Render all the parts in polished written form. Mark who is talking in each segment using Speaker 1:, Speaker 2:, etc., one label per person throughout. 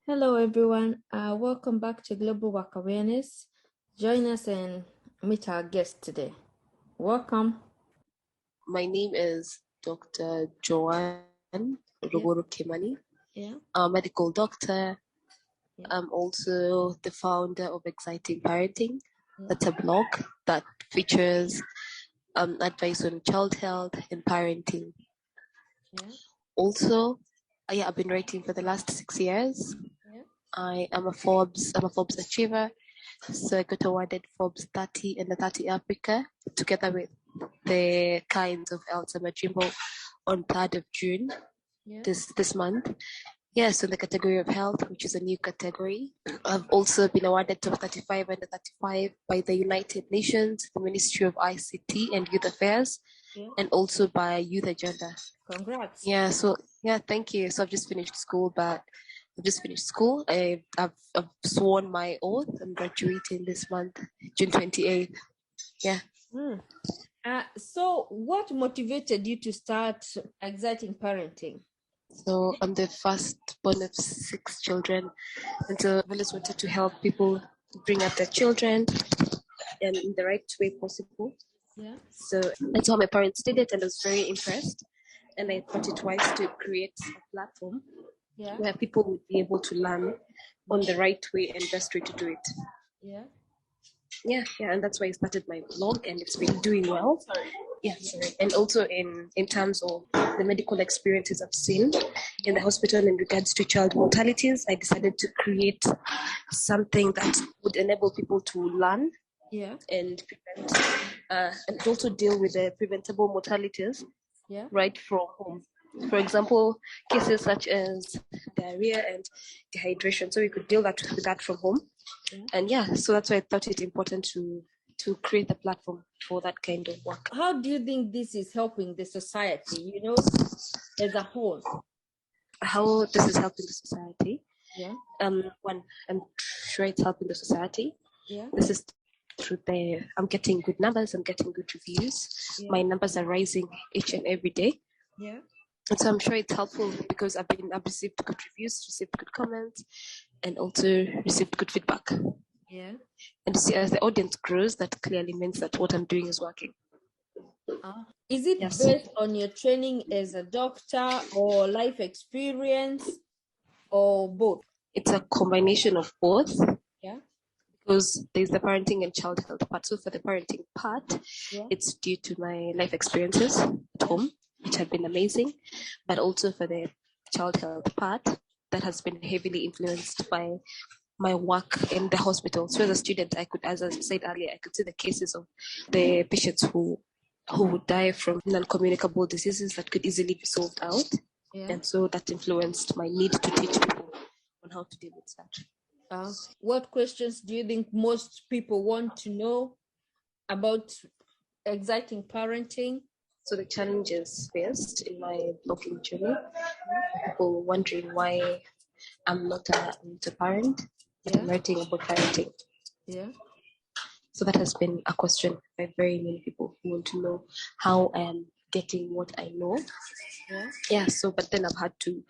Speaker 1: Hello, everyone. Welcome back to Global Work Awareness. Join us and meet our guest today. Welcome.
Speaker 2: My name is Dr. Joanne Ruguru Kimani.
Speaker 1: Yeah.
Speaker 2: I'm a medical doctor.
Speaker 1: Yeah.
Speaker 2: I'm also the founder of Exciting Parenting.
Speaker 1: Yeah.
Speaker 2: That's a blog that features advice on child health and parenting.
Speaker 1: Yeah.
Speaker 2: Also, I've been writing for the last 6 years.
Speaker 1: Yeah.
Speaker 2: I am a Forbes achiever. So I got awarded Forbes 30 and the 30 Africa together with the kinds of Elsa Majimbo on 3rd of June this month. Yes, in the category of health, which is a new category. I've also been awarded top 35 under 35 by the United Nations, the Ministry of ICT and Youth Affairs, and also by Youth Agenda.
Speaker 1: Congrats.
Speaker 2: Thank you. So I've just finished school. I've sworn my oath. I'm graduating this month, June 28th. Yeah.
Speaker 1: So what motivated you to start Exciting Parenting?
Speaker 2: So I'm the first born of 6 children, and so I've always wanted to help people bring up their children and in the right way possible.
Speaker 1: Yeah.
Speaker 2: So that's how my parents did it, and I was very impressed. And I thought it wise to create a platform where people would be able to learn on the right way and best way to do it. Yeah, and that's why I started my blog, and it's been doing well. And also in terms of the medical experiences I've seen in the hospital in regards to child mortalities, I decided to create something that would enable people to learn and prevent and also deal with the preventable mortalities right from home. For example, cases such as diarrhea and dehydration. So we could deal with that from home. And so that's why I thought it important to create a platform for that kind of work.
Speaker 1: How do you think this is helping the society, as a whole?
Speaker 2: How this is helping the society? One, I'm sure it's helping the society. This is through I'm getting good numbers, I'm getting good reviews. My numbers are rising each and every day. And so I'm sure it's helpful because I've received good reviews, received good comments, and also received good feedback. And see, as the audience grows, that clearly means that what I'm doing is working.
Speaker 1: Is it based on your training as a doctor or life experience or both?
Speaker 2: It's a combination of both. Because there's the parenting and child health part. So for the parenting part, it's due to my life experiences at home, which have been amazing. But also for the child health part, that has been heavily influenced by my work in the hospital. So as a student, as I said earlier, I could see the cases of the patients who would die from non-communicable diseases that could easily be solved out. And so that influenced my need to teach people on how to deal with that.
Speaker 1: What questions do you think most people want to know about Exciting Parenting?
Speaker 2: So the challenges faced in my blogging journey, people wondering why I'm not a parent, but I'm writing about parenting. So that has been a question by very many people who want to know how I am getting what I know. But then I've had to,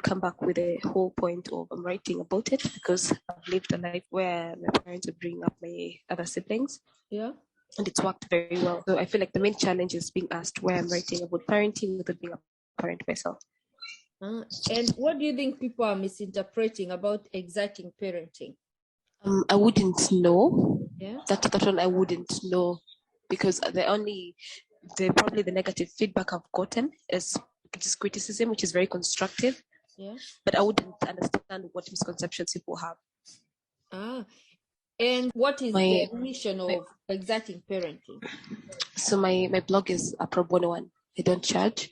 Speaker 2: come back with the whole point of I'm writing about it because I've lived a life where my parents would bring up my other siblings. And it's worked very well. So I feel like the main challenge is being asked where I'm writing about parenting without being a parent myself.
Speaker 1: And what do you think people are misinterpreting about Exciting Parenting?
Speaker 2: I wouldn't know. That one I wouldn't know because probably the negative feedback I've gotten is just criticism, which is very constructive. But I wouldn't understand what misconceptions people have.
Speaker 1: And what is the mission of Exciting Parenting?
Speaker 2: So my blog is a pro bono one. I don't charge.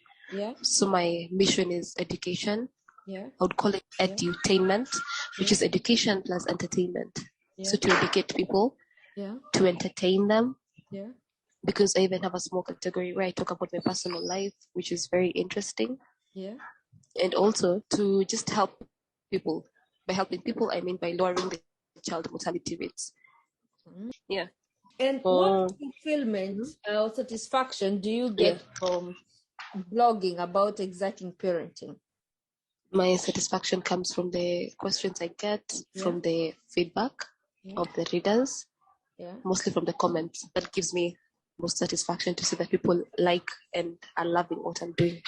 Speaker 2: So my mission is education. I would call it edutainment, which is education plus entertainment. So to educate people, to entertain them. Because I even have a small category where I talk about my personal life, which is very interesting. And also to just help people. By helping people, I mean by lowering the child mortality rates.
Speaker 1: And what fulfillment or satisfaction do you get from blogging about Exciting Parenting?
Speaker 2: My satisfaction comes from the questions I get, from the feedback of the readers, mostly from the comments. That gives me most satisfaction to see that people like and are loving what I'm doing.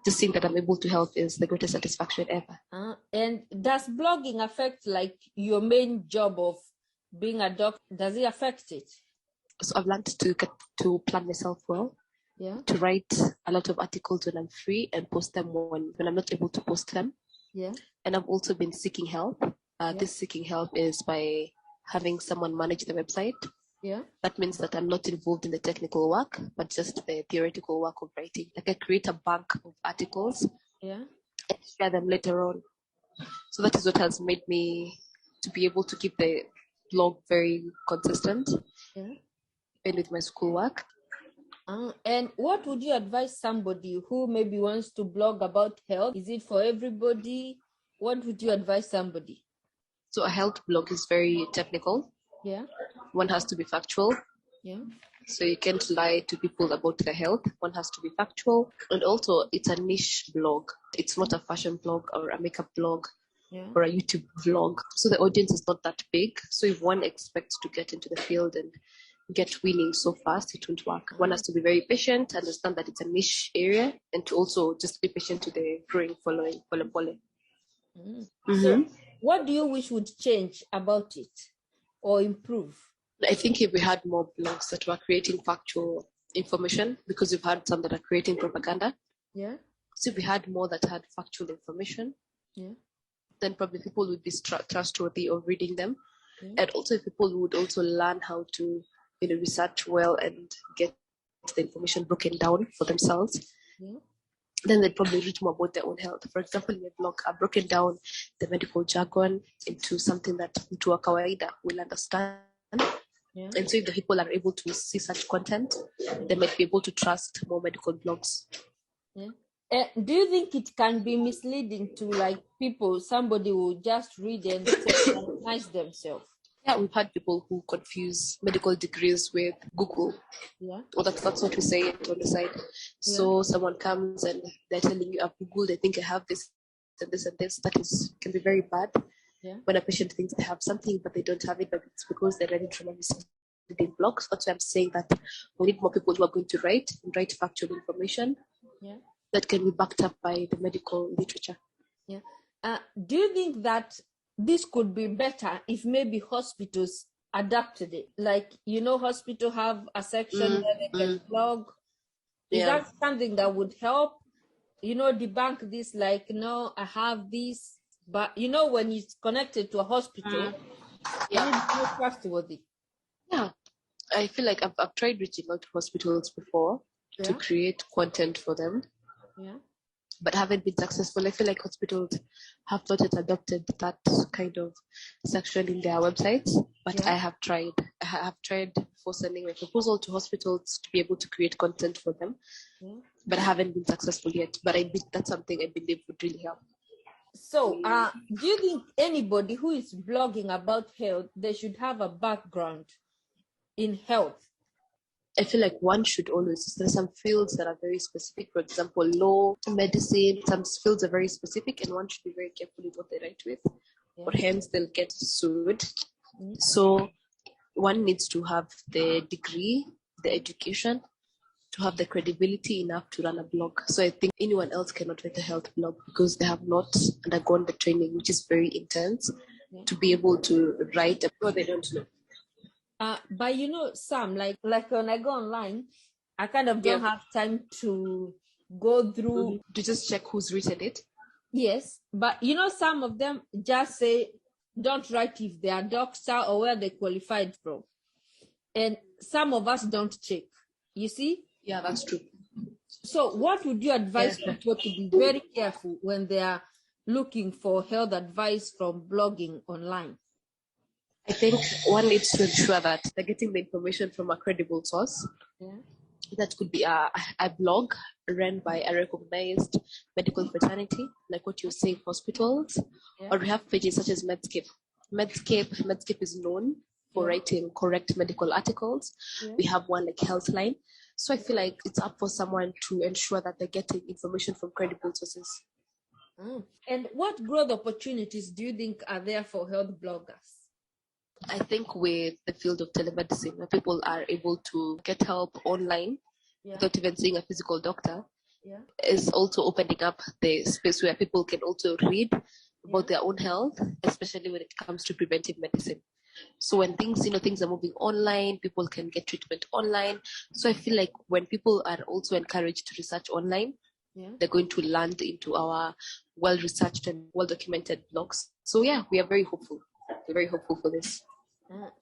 Speaker 2: Just seeing that I'm able to help is the greatest satisfaction ever.
Speaker 1: And does blogging affect like your main job of being a doctor? Does it affect it?
Speaker 2: So I've learned to plan myself well. To write a lot of articles when I'm free and post them when I'm not able to post them. And I've also been seeking help. This seeking help is by having someone manage the website. That means that I'm not involved in the technical work, but just the theoretical work of writing. Like I create a bank of articles and share them later on. So that is what has made me to be able to keep the blog very consistent and with my schoolwork.
Speaker 1: And what would you advise somebody who maybe wants to blog about health? Is it for everybody? What would you advise somebody?
Speaker 2: So a health blog is very technical. One has to be factual. So you can't lie to people about their health. One has to be factual. And also it's a niche blog. It's not a fashion blog or a makeup blog or a YouTube vlog. So the audience is not that big. So if one expects to get into the field and get winning so fast, it won't work. One has to be very patient, understand that it's a niche area, and to also just be patient to the growing following.
Speaker 1: So what do you wish would change about it or improve?
Speaker 2: I think if we had more blogs that were creating factual information, because we've had some that are creating propaganda. So if we had more that had factual information, then probably people would be trustworthy of reading them. And also if people would also learn how to research well and get the information broken down for themselves, then they'd probably read more about their own health. For example, in my blog, I've broken down the medical jargon into something that mtu wa kawaida will understand. And so if the people are able to see such content, they might be able to trust more medical blogs.
Speaker 1: Do you think it can be misleading to like people, somebody will just read and recognize themselves?
Speaker 2: Yeah, we've had people who confuse medical degrees with Google. Well, that's what we say on the side. So someone comes and they're telling you, I've Googled, I think I have this and this and this. That can be very bad. When a patient thinks they have something but they don't have it, but it's because they're ready from a misleading blogs. That's why I'm saying that we need more people who are going to write factual information that can be backed up by the medical literature.
Speaker 1: Do you think that this could be better if maybe hospitals adapted it? Like, hospital have a section where they can blog. Is that something that would help, debunk this? Like, no, I have this, but when it's connected to a hospital, it's more trustworthy.
Speaker 2: Yeah, I feel like I've tried reaching out to hospitals before to create content for them. But haven't been successful. I feel like hospitals have not yet adopted that kind of section in their websites. But I have tried. I have tried for sending my proposal to hospitals to be able to create content for them. But I haven't been successful yet. But that's something I believe would really help.
Speaker 1: So, do you think anybody who is blogging about health, they should have a background in health?
Speaker 2: I feel like one should always, there's some fields that are very specific. For example, law, medicine, some fields are very specific and one should be very careful with what they write with, or hence they'll get sued. So one needs to have the degree, the education, to have the credibility enough to run a blog. So I think anyone else cannot write a health blog because they have not undergone the training, which is very intense, to be able to write what they don't know.
Speaker 1: But Sam, like when I go online, I kind of don't have time to go through
Speaker 2: to just check who's written it.
Speaker 1: Yes, but some of them just say don't write if they are doctor or where they qualified from, and some of us don't check. You see?
Speaker 2: Yeah, that's true.
Speaker 1: So, what would you advise people to be very careful when they are looking for health advice from blogging online?
Speaker 2: I think one needs to ensure that they're getting the information from a credible source. That could be a blog run by a recognized medical fraternity, like what you say in hospitals, or we have pages such as Medscape. Medscape is known for writing correct medical articles. We have one like Healthline. So I feel like it's up for someone to ensure that they're getting information from credible sources.
Speaker 1: And what growth opportunities do you think are there for health bloggers?
Speaker 2: I think with the field of telemedicine, where people are able to get help online without even seeing a physical doctor, is also opening up the space where people can also read about their own health, especially when it comes to preventive medicine. So when things are moving online, people can get treatment online. So I feel like when people are also encouraged to research online, they're going to land into our well-researched and well-documented blogs. So yeah, we are very hopeful. We're very hopeful for this.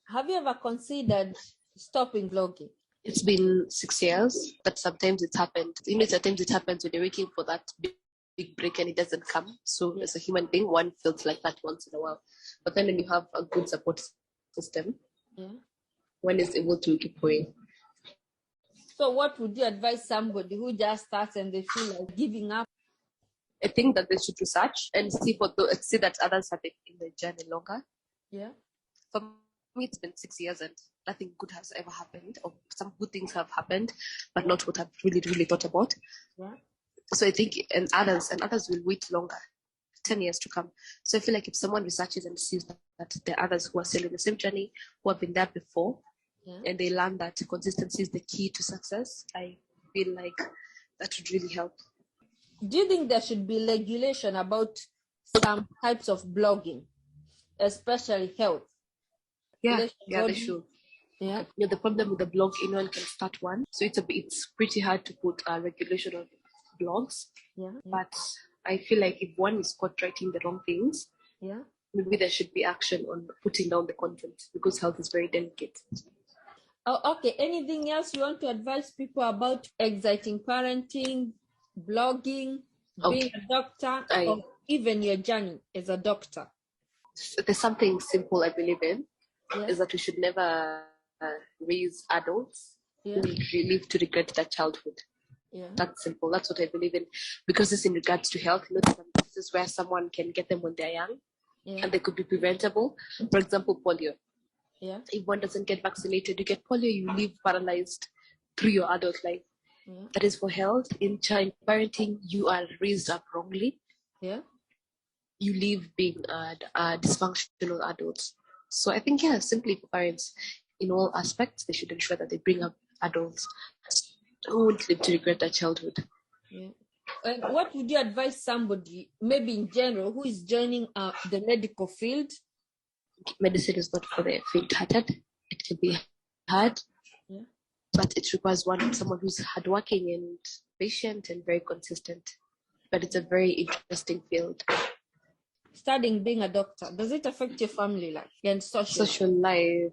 Speaker 1: Have you ever considered stopping blogging?
Speaker 2: It's been 6 years, but sometimes it's happened. Sometimes it happens when you're waiting for that big break and it doesn't come. So as a human being, one feels like that once in a while. But then when you have a good support system, one is able to keep going.
Speaker 1: So what would you advise somebody who just starts and they feel like giving up?
Speaker 2: I think that they should research and see that others have been in the journey longer. For me, it's been 6 years and nothing good has ever happened, or some good things have happened, but not what I've really, really thought about. So I think, and others will wait longer, 10 years to come. So I feel like if someone researches and sees that there are others who are still in the same journey, who have been there before, and they learn that consistency is the key to success, I feel like that would really help.
Speaker 1: Do you think there should be regulation about some types of blogging, especially health?
Speaker 2: Yeah, they should. The problem with the blog, anyone can start one. So it's pretty hard to put a regulation on blogs. But I feel like if one is caught writing the wrong things, maybe there should be action on putting down the content, because health is very delicate.
Speaker 1: Oh, okay. Anything else you want to advise people about exciting parenting, blogging, being a doctor, or even your journey as a doctor?
Speaker 2: There's something simple I believe in, is that we should never raise adults who live to regret their childhood. That's simple. That's what I believe in, because it's in regards to health. Some cases where someone can get them when they're young, and they could be preventable. For example, polio. If one doesn't get vaccinated, you get polio, you live paralyzed through your adult life. That is for health. In child parenting, you are raised up wrongly. You live being dysfunctional adults. So I think, simply for parents, in all aspects, they should ensure that they bring up adults who won't live to regret their childhood.
Speaker 1: And what would you advise somebody, maybe in general, who is joining the medical field?
Speaker 2: Medicine is not for the faint-hearted. It can be hard, but it requires someone who's hardworking and patient and very consistent. But it's a very interesting field.
Speaker 1: Studying being a doctor, does it affect your family life and
Speaker 2: social life?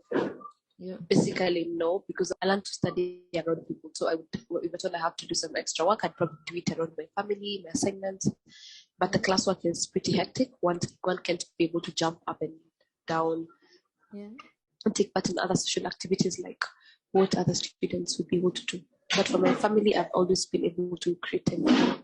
Speaker 2: Basically, no, because I learned to study around people. So if at all I have to do some extra work, I'd probably do it around my family, my assignments. But the classwork is pretty hectic. One can't be able to jump up and down and take part in other social activities like what other students would be able to do. But for my family, I've always been able to create time.